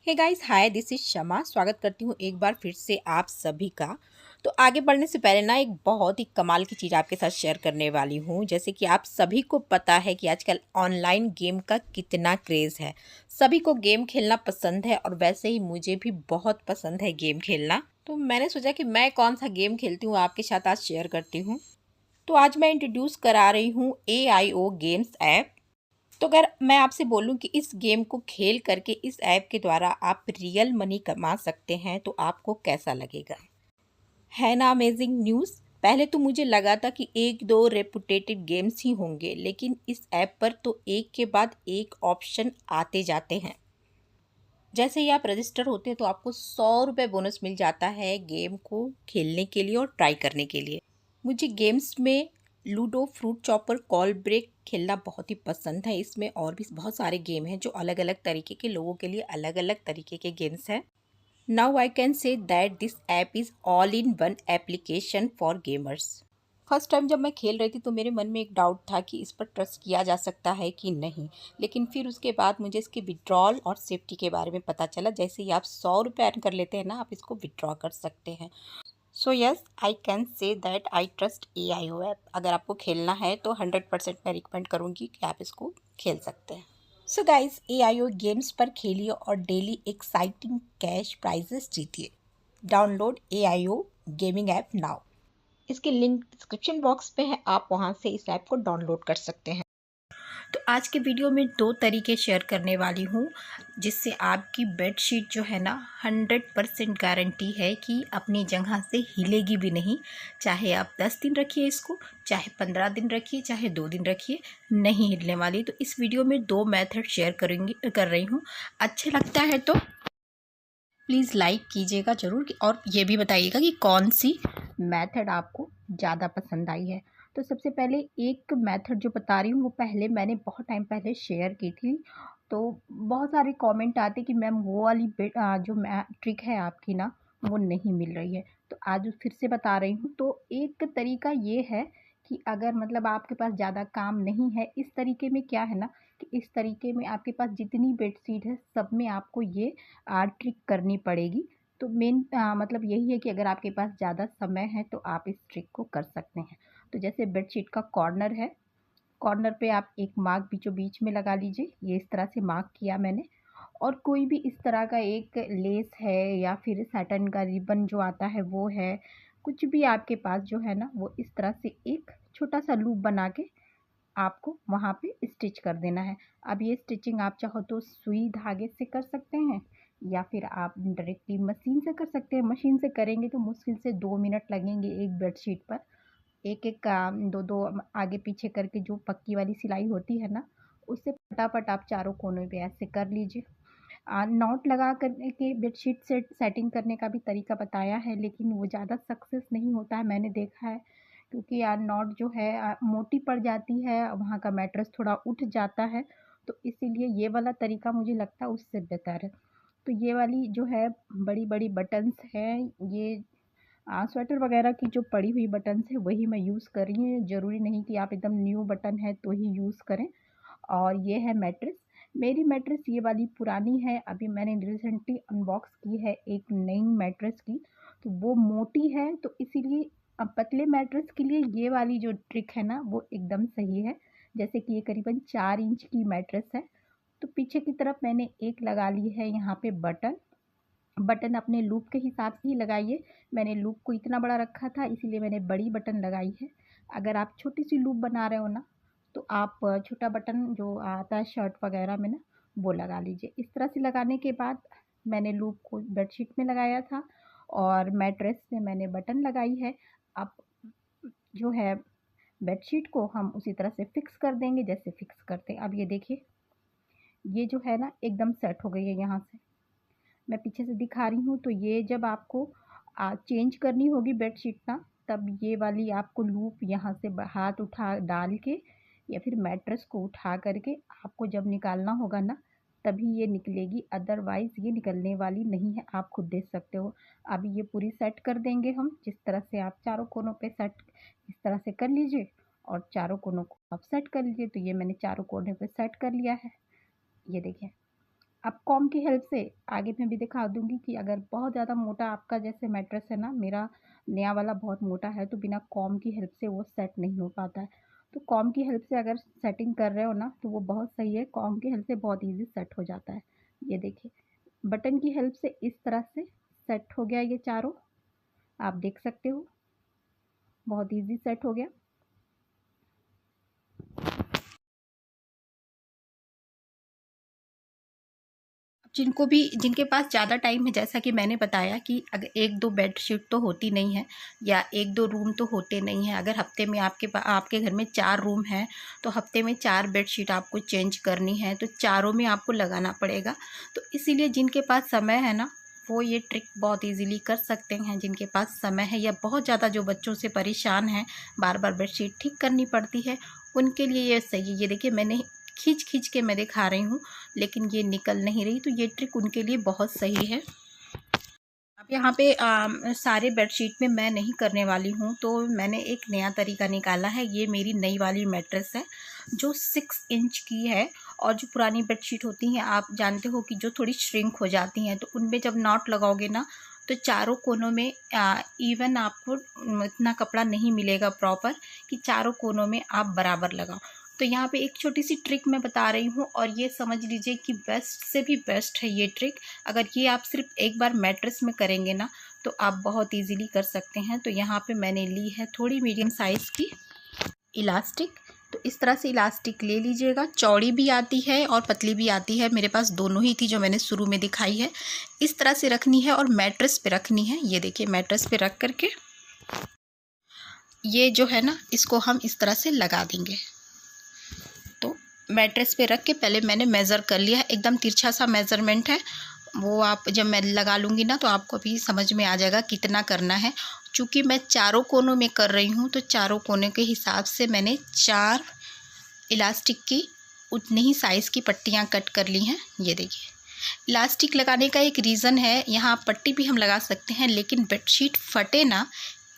Hey guys, hi, this is Shama. स्वागत करती हूँ एक बार फिर से आप सभी का। तो आगे बढ़ने से पहले ना एक बहुत ही कमाल की चीज़ आपके साथ शेयर करने वाली हूँ। जैसे कि आप सभी को पता है कि आजकल ऑनलाइन गेम का कितना क्रेज़ है। सभी को गेम खेलना पसंद है और वैसे ही मुझे भी बहुत पसंद है गेम खेलना। तो मैंने सोचा कि मैं कौन सा गेम खेलती हूँ आपके साथ आज शेयर करती हूँ। तो आज मैं इंट्रोड्यूस करा रही हूँ AIO गेम्स ऐप। तो अगर मैं आपसे बोलूं कि इस गेम को खेल करके इस ऐप के द्वारा आप रियल मनी कमा सकते हैं तो आपको कैसा लगेगा? है ना अमेजिंग न्यूज़। पहले तो मुझे लगा था कि एक दो रेपुटेटेड गेम्स ही होंगे, लेकिन इस ऐप पर तो एक के बाद एक ऑप्शन आते जाते हैं। जैसे ही आप रजिस्टर होते हैं तो आपको 100 रुपये बोनस मिल जाता है गेम को खेलने के लिए और ट्राई करने के लिए। मुझे गेम्स में ludo, fruit chopper, call break खेलना बहुत ही पसंद है। इसमें और भी बहुत सारे गेम हैं जो अलग अलग तरीके के लोगों के लिए अलग अलग तरीके के गेम्स हैं। Now I can say that this app is all in one application for gamers. First time जब मैं खेल रही थी तो मेरे मन में एक डाउट था कि इस पर ट्रस्ट किया जा सकता है कि नहीं, लेकिन फिर उसके बाद मुझे इसके विड्रॉल और सेफ्टी के बारे में पता चला। जैसे ही आप 100 रुपये अर्न कर लेते हैं ना, आप इसको विड्रॉ कर सकते हैं। So yes, I can say that I trust AIO app. अगर आपको खेलना है तो 100% मैं रिकमेंड करूँगी कि आप इसको खेल सकते हैं। सो गाइस, AIO गेम्स पर खेलिए और डेली एक्साइटिंग कैश प्राइजेस जीतिए। Download AIO gaming app now. इसकी लिंक डिस्क्रिप्शन बॉक्स पे है, आप वहाँ से इस ऐप को डाउनलोड कर सकते हैं। तो आज के वीडियो में दो तरीके शेयर करने वाली हूँ जिससे आपकी बेडशीट जो है ना 100% गारंटी है कि अपनी जगह से हिलेगी भी नहीं। चाहे आप 10 दिन रखिए इसको, चाहे 15 दिन रखिए, चाहे 2 दिन रखिए, नहीं हिलने वाली। तो इस वीडियो में दो मेथड शेयर कर रही हूँ। अच्छे लगता है तो प्लीज़ लाइक कीजिएगा ज़रूर और ये भी बताइएगा कि कौन सी मेथड आपको ज़्यादा पसंद आई है। तो सबसे पहले एक मेथड जो बता रही हूँ वो पहले मैंने बहुत टाइम पहले शेयर की थी। तो बहुत सारे कमेंट आते कि मैम वो वाली जो ट्रिक है आपकी ना वो नहीं मिल रही है। तो आज फिर से बता रही हूँ। तो एक तरीका ये है कि अगर मतलब आपके पास ज़्यादा काम नहीं है, इस तरीके में क्या है ना कि इस तरीके में आपके पास जितनी बेडशीट है सब में आपको ये ट्रिक करनी पड़ेगी। तो मेन मतलब यही है कि अगर आपके पास ज़्यादा समय है तो आप इस ट्रिक को कर सकते हैं। तो जैसे बेडशीट का कॉर्नर है, कॉर्नर पे आप एक मार्क बीचों बीच में लगा लीजिए। ये इस तरह से मार्क किया मैंने। और कोई भी इस तरह का एक लेस है या फिर सैटन का रिबन जो आता है वो है, कुछ भी आपके पास जो है ना वो इस तरह से एक छोटा सा लूप बना के आपको वहाँ पे स्टिच कर देना है। अब ये स्टिचिंग आप चाहो तो सुई धागे से कर सकते हैं या फिर आप डायरेक्टली मशीन से कर सकते हैं। मशीन से करेंगे तो मुश्किल से 2 मिनट लगेंगे एक बेडशीट पर। एक-एक दो-दो आगे पीछे करके जो पक्की वाली सिलाई होती है ना, उससे फटाफट आप चारों कोनों पे ऐसे कर लीजिए। नॉट लगा करने के बेडशीट सेटिंग करने का भी तरीका बताया है, लेकिन वो ज़्यादा सक्सेस नहीं होता है, मैंने देखा है। क्योंकि नॉट जो है मोटी पड़ जाती है, वहाँ का मैट्रेस थोड़ा उठ जाता है। तो इसीलिए ये वाला तरीका मुझे लगता है उससे बेहतर है। तो ये वाली जो है बड़ी-बड़ी बटन्स हैं, ये स्वेटर वगैरह की जो पड़ी हुई बटन्स है वही मैं यूज़ कर रही हूँ। ज़रूरी नहीं कि आप एकदम न्यू बटन है तो ही यूज़ करें। और ये है मैट्रेस। मेरी मैट्रेस ये वाली पुरानी है, अभी मैंने रिसेंटली अनबॉक्स की है एक नई मैट्रेस की। तो वो मोटी है तो इसीलिए पतले मैट्रेस के लिए ये वाली जो ट्रिक है ना वो एकदम सही है। जैसे कि ये करीबन 4 इंच की मैट्रेस है। तो पीछे की तरफ मैंने एक लगा ली है यहाँ पे बटन। बटन अपने लूप के हिसाब से ही लगाइए। मैंने लूप को इतना बड़ा रखा था इसीलिए मैंने बड़ी बटन लगाई है। अगर आप छोटी सी लूप बना रहे हो ना तो आप छोटा बटन जो आता है शर्ट वगैरह में ना वो लगा लीजिए। इस तरह से लगाने के बाद मैंने लूप को बेडशीट में लगाया था और मैट्रेस में मैंने बटन लगाई है। अब जो है बेडशीट को हम उसी तरह से फिक्स कर देंगे जैसे फिक्स करते हैं। अब ये देखिए, ये जो है ना एकदम सेट हो गई है यहाँ से। मैं पीछे से दिखा रही हूँ। तो ये जब आपको चेंज करनी होगी बेडशीट ना, तब ये वाली आपको लूप यहाँ से हाथ उठा डाल के या फिर मैट्रेस को उठा करके आपको जब निकालना होगा ना तभी ये निकलेगी, अदरवाइज़ ये निकलने वाली नहीं है। आप खुद देख सकते हो। अभी ये पूरी सेट कर देंगे हम, जिस तरह से आप चारों कोनों पे सेट इस तरह से कर लीजिए और चारों कोनों को आप सेट कर लीजिए। तो ये मैंने चारों कोने पे सेट कर लिया है, ये देखिए। अब कॉम की हेल्प से आगे मैं भी दिखा दूँगी कि अगर बहुत ज़्यादा मोटा आपका जैसे मैट्रेस है ना, मेरा नया वाला बहुत मोटा है, तो बिना कॉम की हेल्प से वो सेट नहीं हो पाता है। तो कॉम की हेल्प से अगर सेटिंग कर रहे हो ना, तो वो बहुत सही है, कॉम की हेल्प से बहुत ईज़ी सेट हो जाता है। ये देखिए, बटन की हेल्प से इस तरह से सेट हो गया ये चारों, आप देख सकते हो, बहुत ईज़ी सेट हो गया। जिनके पास ज़्यादा टाइम है, जैसा कि मैंने बताया कि अगर 1-2 बेडशीट तो होती नहीं है या 1-2 रूम तो होते नहीं हैं। अगर हफ्ते में आपके घर में 4 रूम हैं, तो हफ्ते में 4 बेडशीट आपको चेंज करनी है, तो चारों में आपको लगाना पड़ेगा। तो इसीलिए जिनके पास समय है ना, वो ये ट्रिक बहुत ईज़िली कर सकते हैं। जिनके पास समय है या बहुत ज़्यादा जो बच्चों से परेशान हैं, बार-बार बेडशीट ठीक करनी पड़ती है, उनके लिए ये सही है। ये देखिए, मैंने खींच-खींच के मैं दिखा रही हूँ, लेकिन ये निकल नहीं रही, तो ये ट्रिक उनके लिए बहुत सही है। अब यहाँ पे सारे बेडशीट में मैं नहीं करने वाली हूँ, तो मैंने एक नया तरीका निकाला है। ये मेरी नई वाली मैट्रेस है जो 6 इंच की है, और जो पुरानी बेडशीट होती हैं आप जानते हो कि जो थोड़ी श्रिंक हो जाती हैं, तो उनमें जब नॉट लगाओगे ना, तो चारों कोनों में इवन आपको इतना कपड़ा नहीं मिलेगा प्रॉपर कि चारों कोनों में आप बराबर लगाओ। तो यहाँ पे एक छोटी सी ट्रिक मैं बता रही हूँ, और ये समझ लीजिए कि बेस्ट से भी बेस्ट है ये ट्रिक। अगर ये आप सिर्फ एक बार मैट्रेस में करेंगे ना, तो आप बहुत इजीली कर सकते हैं। तो यहाँ पे मैंने ली है थोड़ी मीडियम साइज़ की इलास्टिक। तो इस तरह से इलास्टिक ले लीजिएगा, चौड़ी भी आती है और पतली भी आती है, मेरे पास दोनों ही थी जो मैंने शुरू में दिखाई है। इस तरह से रखनी है और मैट्रेस पे रखनी है। ये देखिए, मैट्रेस पे रख करके ये जो है ना, इसको हम इस तरह से लगा देंगे। तो मैट्रेस पे रख के पहले मैंने मेज़र कर लिया है, एकदम तिरछा सा मेज़रमेंट है। वो आप जब मैं लगा लूँगी ना, तो आपको भी समझ में आ जाएगा कितना करना है। चूँकि मैं चारों कोनों में कर रही हूँ, तो चारों कोनों के हिसाब से मैंने 4 इलास्टिक की उतनी ही साइज़ की पट्टियाँ कट कर ली हैं। ये देखिए, इलास्टिक लगाने का एक रीज़न है, यहाँ पट्टी भी हम लगा सकते हैं, लेकिन बेडशीट फटे ना,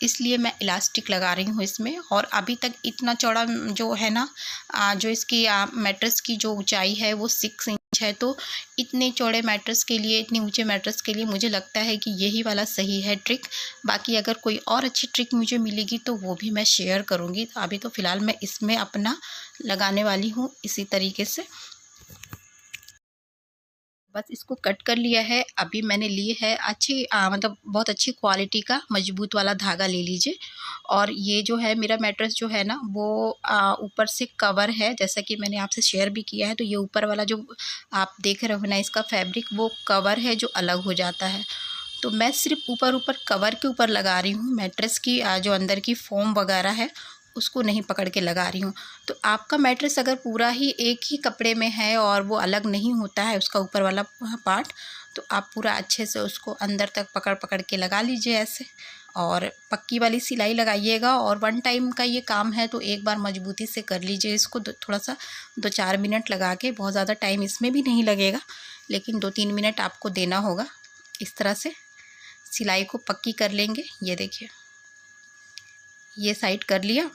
इसलिए मैं इलास्टिक लगा रही हूँ इसमें। और अभी तक इतना चौड़ा जो है ना, जो इसकी मैट्रेस की जो ऊंचाई है वो 6 इंच है, तो इतने चौड़े मैट्रेस के लिए, इतने ऊंचे मैट्रेस के लिए मुझे लगता है कि यही वाला सही है ट्रिक। बाकी अगर कोई और अच्छी ट्रिक मुझे मिलेगी तो वो भी मैं शेयर करूँगी। अभी तो फ़िलहाल मैं इसमें अपना लगाने वाली हूँ इसी तरीके से। बस इसको कट कर लिया है। अभी मैंने लिए है अच्छी मतलब बहुत अच्छी क्वालिटी का मजबूत वाला धागा ले लीजिए। और ये जो है मेरा मैट्रेस जो है ना, वो ऊपर से कवर है, जैसा कि मैंने आपसे शेयर भी किया है। तो ये ऊपर वाला जो आप देख रहे हो ना, इसका फैब्रिक, वो कवर है जो अलग हो जाता है। तो मैं सिर्फ ऊपर ऊपर कवर के ऊपर लगा रही हूँ, मैट्रेस की जो अंदर की फोम वगैरह है उसको नहीं पकड़ के लगा रही हूँ। तो आपका मैट्रेस अगर पूरा ही एक ही कपड़े में है और वो अलग नहीं होता है उसका ऊपर वाला पार्ट, तो आप पूरा अच्छे से उसको अंदर तक पकड़ पकड़ के लगा लीजिए ऐसे। और पक्की वाली सिलाई लगाइएगा, और 1 टाइम का ये काम है, तो एक बार मजबूती से कर लीजिए इसको। थोड़ा सा 2-4 मिनट लगा के, बहुत ज़्यादा टाइम इसमें भी नहीं लगेगा, लेकिन 2-3 मिनट आपको देना होगा। इस तरह से सिलाई को पक्की कर लेंगे। ये देखिए, ये साइड कर लिया,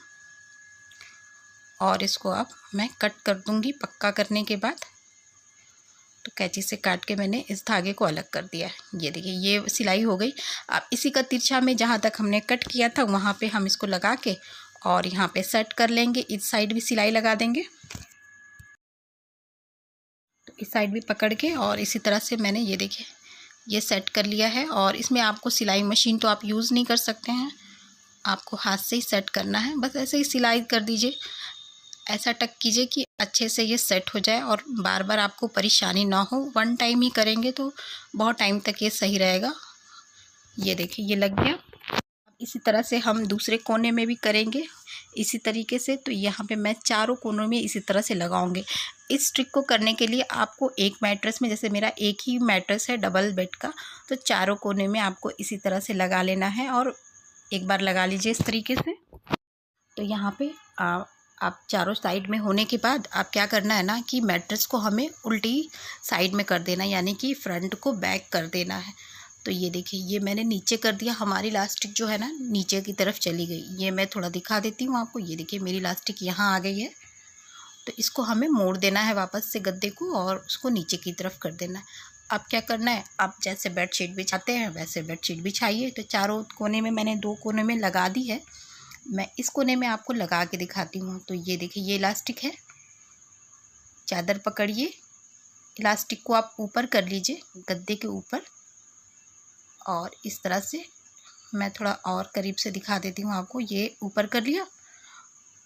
और इसको अब मैं कट कर दूंगी पक्का करने के बाद। तो कैंची से काट के मैंने इस धागे को अलग कर दिया है। ये देखिए, ये सिलाई हो गई। अब इसी का तिरछा में जहाँ तक हमने कट किया था वहाँ पे हम इसको लगा के और यहाँ पे सेट कर लेंगे। इस साइड भी सिलाई लगा देंगे। तो इस साइड भी पकड़ के और इसी तरह से मैंने, ये देखिए, ये सेट कर लिया है। और इसमें आपको सिलाई मशीन तो आप यूज़ नहीं कर सकते हैं, आपको हाथ से ही सेट करना है। बस ऐसे ही सिलाई कर दीजिए, ऐसा टक कीजिए कि अच्छे से ये सेट हो जाए और बार बार आपको परेशानी ना हो। 1 टाइम ही करेंगे तो बहुत टाइम तक ये सही रहेगा। ये देखिए, ये लग गया। अब इसी तरह से हम दूसरे कोने में भी करेंगे इसी तरीके से। तो यहाँ पे मैं चारों कोनों में इसी तरह से लगाऊंगे। इस ट्रिक को करने के लिए आपको एक मैट्रेस में, जैसे मेरा एक ही मैट्रेस है डबल बेड का, तो चारों कोने में आपको इसी तरह से लगा लेना है। और एक बार लगा लीजिए इस तरीके से। तो यहाँ पे आप चारों साइड में होने के बाद आप क्या करना है ना, कि मैट्रेस को हमें उल्टी साइड में कर देना, यानी कि फ्रंट को बैक कर देना है। तो ये देखिए, ये मैंने नीचे कर दिया। हमारी इलास्टिक जो है ना, नीचे की तरफ चली गई। ये मैं थोड़ा दिखा देती हूँ आपको। ये देखिए, मेरी इलास्टिक यहाँ आ गई है तो इसको हमें मोड़ देना है वापस से गद्दे को और उसको नीचे की तरफ कर देना है। अब क्या करना है, आप जैसे बेडशीट बिछाते हैं वैसे बेडशीट बिछाइए। तो चारों कोने में मैंने 2 कोने में लगा दी है। मैं इस कोने में आपको लगा के दिखाती हूँ। तो ये देखिए, ये इलास्टिक है, चादर पकड़िए, इलास्टिक को आप ऊपर कर लीजिए गद्दे के ऊपर, और इस तरह से मैं थोड़ा और करीब से दिखा देती हूँ आपको। ये ऊपर कर लिया,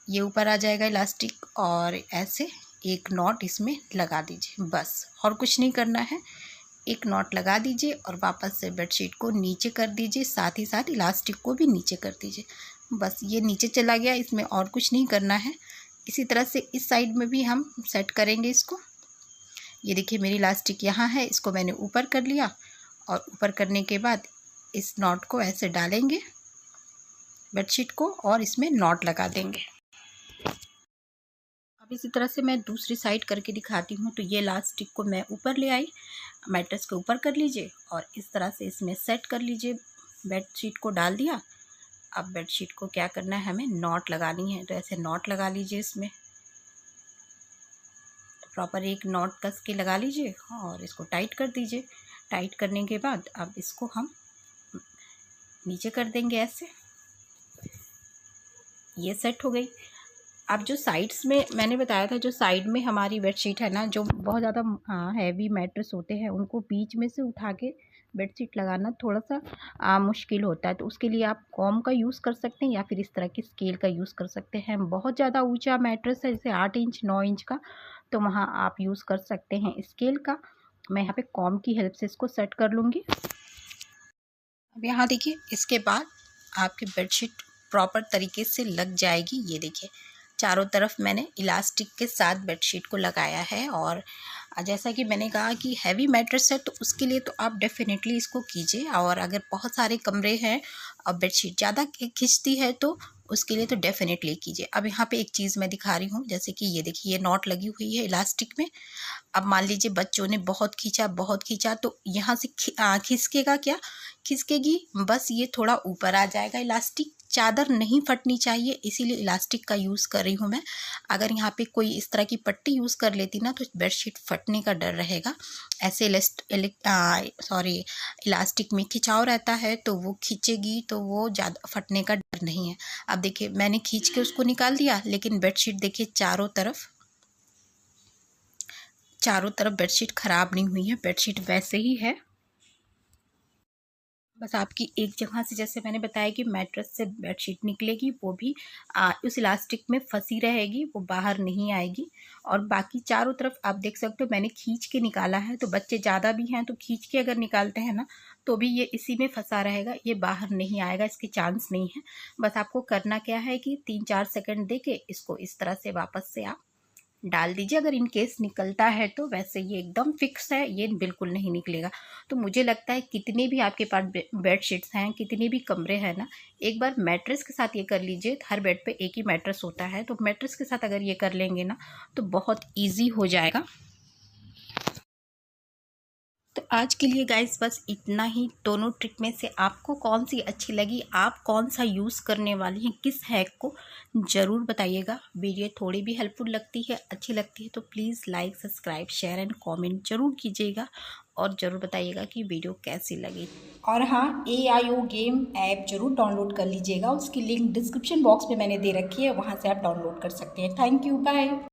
ये ऊपर आ जाएगा इलास्टिक, और ऐसे एक नॉट इसमें लगा दीजिए, बस और कुछ नहीं करना है। एक नॉट लगा दीजिए और वापस से बेडशीट को नीचे कर दीजिए, साथ ही साथ इलास्टिक को भी नीचे कर दीजिए। बस ये नीचे चला गया, इसमें और कुछ नहीं करना है। इसी तरह से इस साइड में भी हम सेट करेंगे इसको। ये देखिए, मेरी इलास्टिक यहाँ है, इसको मैंने ऊपर कर लिया, और ऊपर करने के बाद इस नॉट को ऐसे डालेंगे बेडशीट को और इसमें नॉट लगा देंगे। अब इसी तरह से मैं दूसरी साइड करके दिखाती हूँ। तो ये इलास्टिक को मैं ऊपर ले आई, मैट्रेस के ऊपर कर लीजिए और इस तरह से इसमें सेट कर लीजिए। बेडशीट को डाल दिया। अब बेडशीट को क्या करना है, हमें नॉट लगानी है। तो ऐसे नॉट लगा लीजिए, इसमें प्रॉपर एक नॉट कस के लगा लीजिए और इसको टाइट कर दीजिए। टाइट करने के बाद अब इसको हम नीचे कर देंगे ऐसे। ये सेट हो गई। अब जो साइड्स में मैंने बताया था, जो साइड में हमारी बेडशीट है ना, जो बहुत ज़्यादा हैवी मैट्रेस होते हैं, उनको बीच में से उठा के बेडशीट लगाना थोड़ा सा मुश्किल होता है। तो उसके लिए आप कॉम का यूज़ कर सकते हैं या फिर इस तरह की स्केल का यूज़ कर सकते हैं। बहुत ज़्यादा ऊंचा मैट्रेस है, जैसे 8 इंच 9 इंच का, तो वहाँ आप यूज़ कर सकते हैं स्केल का। मैं यहाँ पे कॉम की हेल्प से इसको सेट कर लूँगी। अब यहाँ देखिए, इसके बाद आपकी बेडशीट प्रॉपर तरीके से लग जाएगी। ये देखिए, चारों तरफ मैंने इलास्टिक के साथ बेडशीट को लगाया है। और जैसा कि मैंने कहा कि हैवी मैट्रेस है, तो उसके लिए तो आप डेफिनेटली इसको कीजिए। और अगर बहुत सारे कमरे हैं और बेडशीट ज़्यादा खिंचती है, तो उसके लिए तो डेफिनेटली कीजिए। अब यहाँ पे एक चीज़ मैं दिखा रही हूँ, जैसे कि ये देखिए, ये नॉट लगी हुई है इलास्टिक में। अब मान लीजिए बच्चों ने बहुत खींचा, तो यहाँ से खिसकेगा क्या, खिसकेगी, बस ये थोड़ा ऊपर आ जाएगा इलास्टिक। चादर नहीं फटनी चाहिए, इसीलिए इलास्टिक का यूज़ कर रही हूँ मैं। अगर यहाँ पे कोई इस तरह की पट्टी यूज़ कर लेती ना, तो बेडशीट फटने का डर रहेगा। ऐसे इलास्टिक में खिंचाव रहता है, तो वो खींचेगी तो वो ज़्यादा फटने का डर नहीं है। अब देखिए, मैंने खींच के उसको निकाल दिया, लेकिन बेडशीट देखिए चारों तरफ बेडशीट ख़राब नहीं हुई है, बेडशीट वैसे ही है। बस आपकी एक जगह से, जैसे मैंने बताया कि मैट्रेस से बेडशीट निकलेगी, वो भी उस इलास्टिक में फंसी रहेगी, वो बाहर नहीं आएगी। और बाकी चारों तरफ आप देख सकते हो, मैंने खींच के निकाला है। तो बच्चे ज़्यादा भी हैं तो खींच के अगर निकालते हैं ना, तो भी ये इसी में फंसा रहेगा, ये बाहर नहीं आएगा, इसके चांस नहीं है। बस आपको करना क्या है कि 3-4 सेकंड दे के इसको इस तरह से वापस से आप डाल दीजिए। अगर इन केस निकलता है तो वैसे ये एकदम फिक्स है, ये बिल्कुल नहीं निकलेगा। तो मुझे लगता है कितने भी आपके पास बेडशीट्स हैं, कितने भी कमरे हैं ना, एक बार मैट्रेस के साथ ये कर लीजिए। हर बेड पे एक ही मैट्रेस होता है, तो मैट्रेस के साथ अगर ये कर लेंगे ना, तो बहुत ईजी हो जाएगा। तो आज के लिए गाइस बस इतना ही। दोनों ट्रिक में से आपको कौन सी अच्छी लगी, आप कौन सा यूज़ करने वाली हैं, किस हैक को, ज़रूर बताइएगा। वीडियो थोड़ी भी हेल्पफुल लगती है, अच्छी लगती है, तो please like, subscribe, share and comment ज़रूर कीजिएगा। और ज़रूर बताइएगा कि वीडियो कैसी लगी। और हाँ, AIO गेम ऐप ज़रूर डाउनलोड कर लीजिएगा। उसकी लिंक डिस्क्रिप्शन बॉक्स में मैंने दे रखी है, वहाँ से आप डाउनलोड कर सकते हैं। Thank you, bye.